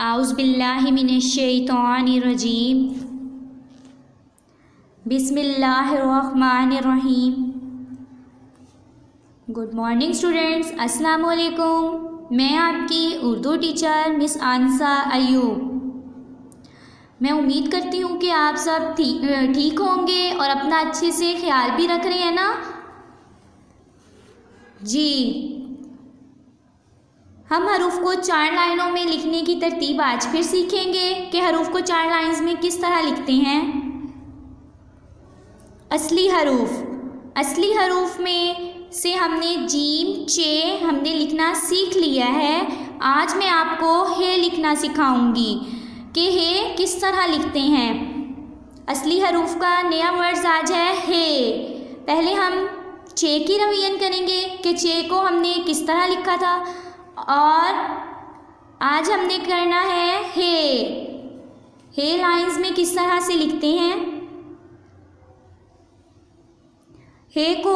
आउज़ुबिल्लाहिमिनश्शैतानिर्रजीम बिस्मिल्लाहिर्रहमानिर्रहीम। Good morning students, अस्सलाम वालेकुम। मैं आपकी उर्दू टीचर मिस आनसा अयूब। मैं उम्मीद करती हूँ कि आप सब ठीक होंगे और अपना अच्छे से ख्याल भी रख रहे हैं ना जी। हम हरूफ को 4 लाइनों में लिखने की तरतीब आज फिर सीखेंगे कि हरूफ को 4 लाइन्स में किस तरह लिखते हैं। असली हरूफ में से हमने जीम चे हमने लिखना सीख लिया है। आज मैं आपको हे लिखना सिखाऊंगी कि हे किस तरह लिखते हैं। असली हरूफ का नया वर्ड आज है हे। पहले हम चे की रिवीजन करेंगे कि चे को हमने किस तरह लिखा था और आज हमने करना है हे लाइंस में किस तरह से लिखते हैं। हे को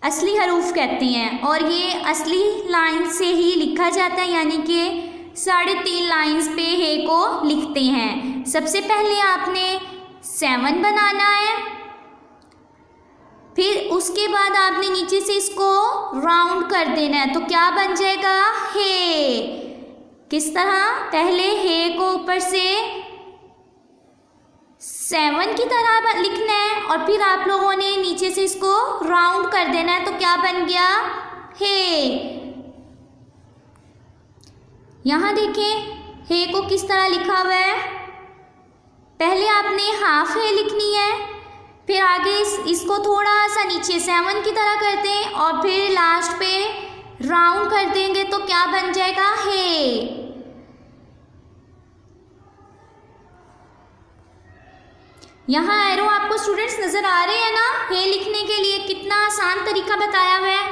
असली हरूफ कहते हैं और ये असली लाइन से ही लिखा जाता है, यानी कि 3.5 लाइंस पे हे को लिखते हैं। सबसे पहले आपने 7 बनाना है, फिर उसके बाद आपने नीचे से इसको राउंड कर देना है तो क्या बन जाएगा हे। किस तरह? पहले हे को ऊपर से 7 की तरह लिखना है और फिर आप लोगों ने नीचे से इसको राउंड कर देना है तो क्या बन गया हे। यहाँ देखें हे को किस तरह लिखा हुआ है। पहले आपने हाफ हे लिखनी है, फिर आगे इसको थोड़ा सा नीचे 7 की तरह करते हैं और फिर लास्ट पे राउंड कर देंगे तो क्या बन जाएगा हे। यहाँ एरो आपको स्टूडेंट्स नज़र आ रहे हैं ना। हे लिखने के लिए कितना आसान तरीका बताया हुआ है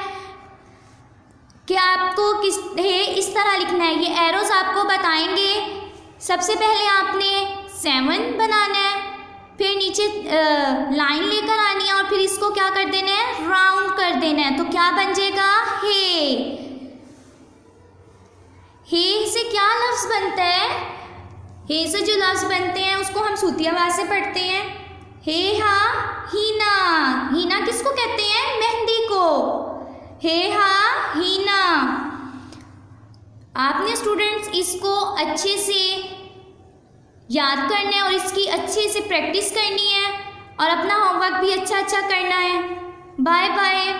कि आपको हे इस तरह लिखना है। ये एरोज आपको बताएंगे। सबसे पहले आपने 7 बनाना है, फिर नीचे लाइन लेकर आनी है और फिर इसको क्या कर देना है, राउंड कर देना है तो क्या बन जाएगा हे। हे से क्या लफ्ज़ बनता है? हे से जो लफ्ज़ बनते हैं उसको हम सूती आवाज़ से पढ़ते हैं। हे हा हीना। हीना किसको कहते हैं? मेहंदी को। हे हा हीना। आपने स्टूडेंट्स इसको अच्छे से याद करना है और इसकी अच्छे से प्रैक्टिस करनी है और अपना होमवर्क भी अच्छा करना है। Bye bye.